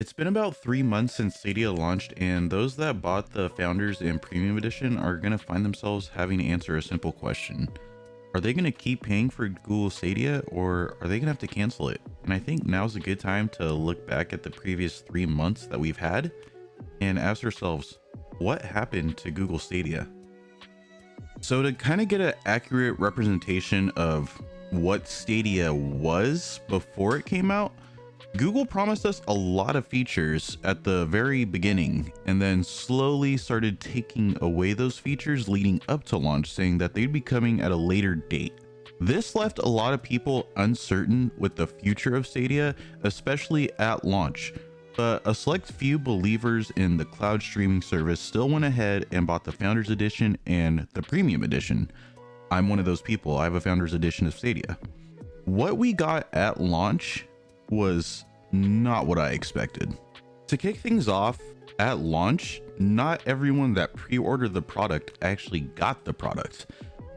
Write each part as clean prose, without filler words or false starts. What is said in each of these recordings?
It's been about 3 months since Stadia launched, and those that bought the Founders and Premium Edition are going to find themselves having to answer a simple question. Are they going to keep paying for Google Stadia, or are they going to have to cancel it? And I think now's a good time to look back at the previous 3 months that we've had and ask ourselves, what happened to Google Stadia? So to kind of get an accurate representation of what Stadia was before it came out, Google promised us a lot of features at the very beginning and then slowly started taking away those features leading up to launch, saying that they'd be coming at a later date. This left a lot of people uncertain with the future of Stadia, especially at launch. But a select few believers in the cloud streaming service still went ahead and bought the Founders Edition and the Premium Edition. I'm one of those people. I have a Founders Edition of Stadia. What we got at launch was not what I expected. To kick things off, at launch, not everyone that pre-ordered the product actually got the product.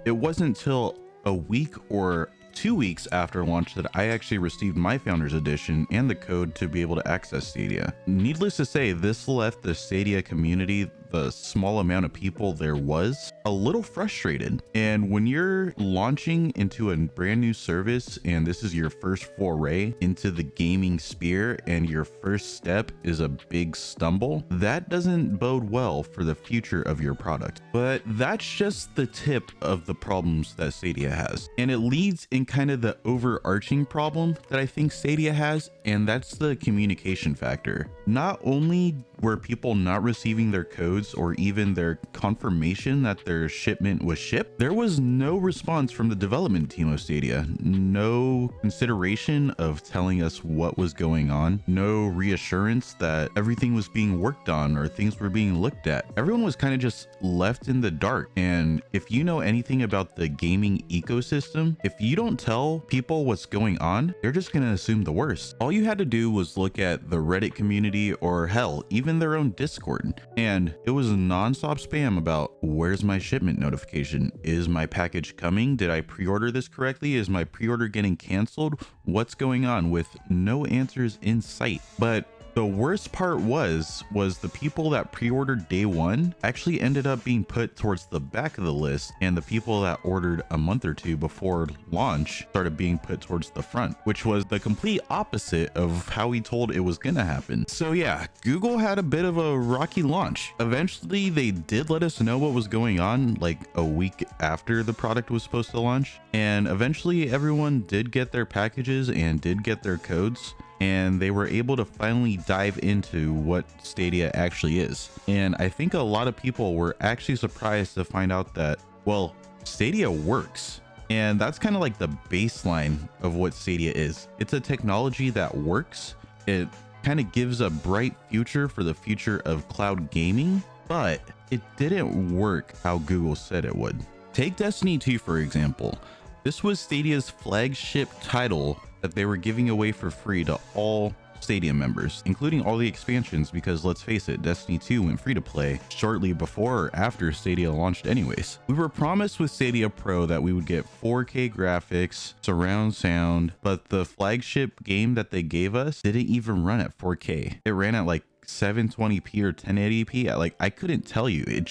It wasn't until a week or 2 weeks after launch that I actually received my Founders Edition and the code to be able to access Stadia. Needless to say, this left the Stadia community, the small amount of people there was, a little frustrated. And when you're launching into a brand new service and this is your first foray into the gaming sphere and your first step is a big stumble, that doesn't bode well for the future of your product. But that's just the tip of the problems that Stadia has. And it leads in kind of the overarching problem that I think Stadia has, and that's the communication factor. Not only were people not receiving their codes or even their confirmation that their shipment was shipped, there was no response from the development team of Stadia. No consideration of telling us what was going on. No reassurance that everything was being worked on or things were being looked at. Everyone was kind of just left in the dark. And if you know anything about the gaming ecosystem, if you don't tell people what's going on, they're just going to assume the worst. All you had to do was look at the Reddit community or hell, even their own Discord, and it was non-stop spam about where's my shipment notification? Is my package coming? Did I pre-order this correctly? Is my pre-order getting canceled? What's going on, with no answers in sight. But the worst part was the people that pre-ordered day one actually ended up being put towards the back of the list, and the people that ordered a month or two before launch started being put towards the front, which was the complete opposite of how we told it was gonna happen. So yeah, Google had a bit of a rocky launch. Eventually they did let us know what was going on like a week after the product was supposed to launch, and eventually everyone did get their packages and did get their codes, and they were able to finally dive into what Stadia actually is. And I think a lot of people were actually surprised to find out that, well, Stadia works. And that's kind of like the baseline of what Stadia is. It's a technology that works. It kind of gives a bright future for the future of cloud gaming, but it didn't work how Google said it would. Take Destiny 2, for example. This was Stadia's flagship title that they were giving away for free to all Stadia members, including all the expansions, because let's face it, Destiny 2 went free to play shortly before or after Stadia launched anyways. We were promised with Stadia Pro that we would get 4K graphics, surround sound, but the flagship game that they gave us didn't even run at 4K. It ran at like 720p or 1080p. Like, I couldn't tell you. It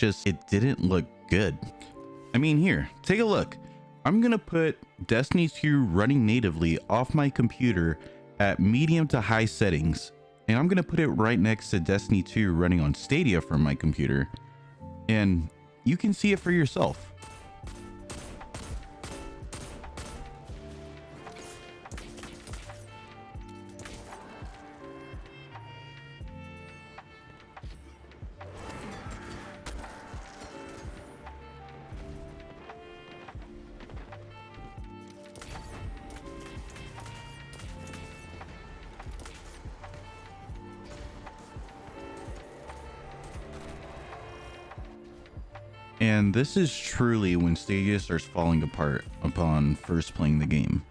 didn't look good. I mean, here, take a look. I'm gonna put Destiny 2 running natively off my computer at medium to high settings, and I'm gonna put it right next to Destiny 2 running on Stadia from my computer, and you can see it for yourself. And this is truly when Stadia starts falling apart upon first playing the game.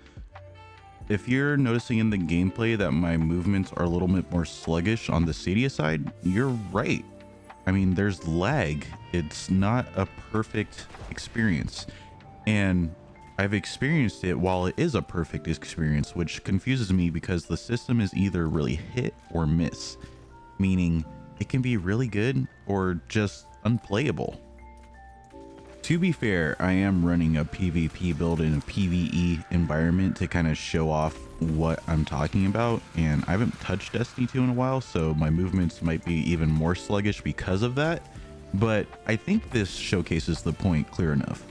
If you're noticing in the gameplay that my movements are a little bit more sluggish on the Stadia side, you're right. I mean, there's lag. It's not a perfect experience. And I've experienced it while it is a perfect experience, which confuses me because the system is either really hit or miss. meaning it can be really good or just unplayable. To be fair, I am running a PvP build in a PvE environment to kind of show off what I'm talking about, and I haven't touched Destiny 2 in a while, so my movements might be even more sluggish because of that, but I think this showcases the point clear enough.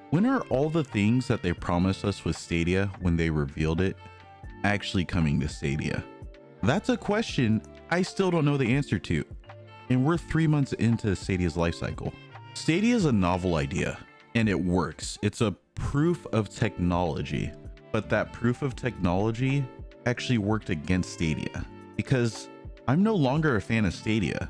When are all the things that they promised us with Stadia when they revealed it actually coming to Stadia? That's a question I still don't know the answer to, and we're 3 months into Stadia's life cycle. Stadia is a novel idea, and it works. It's a proof of technology, but that proof of technology actually worked against Stadia because I'm no longer a fan of Stadia.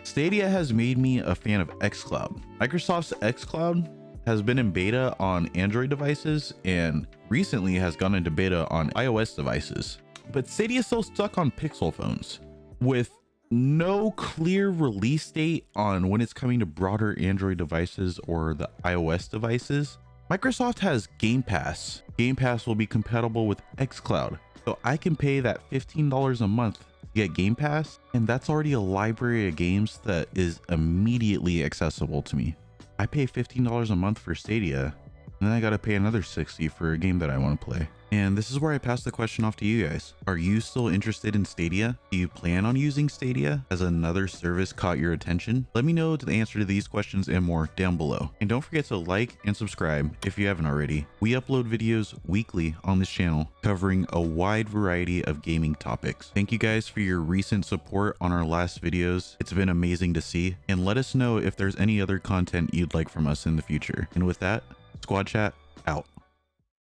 Stadia has made me a fan of xCloud. Microsoft's xCloud has been in beta on Android devices and recently has gone into beta on iOS devices, but Stadia is still stuck on Pixel phones with no clear release date on when it's coming to broader Android devices or the iOS devices. Microsoft has Game Pass. Game Pass will be compatible with xCloud, so I can pay that $15 a month to get Game Pass, and that's already a library of games that is immediately accessible to me. I pay $15 a month for Stadia, and then I gotta pay another $60 for a game that I want to play. And this is where I pass the question off to you guys. Are you still interested in Stadia? Do you plan on using Stadia? Has another service caught your attention? Let me know the answer to these questions and more down below. And don't forget to like and subscribe if you haven't already. We upload videos weekly on this channel covering a wide variety of gaming topics. Thank you guys for your recent support on our last videos. It's been amazing to see, and let us know if there's any other content you'd like from us in the future. And with that, Squad Chat out.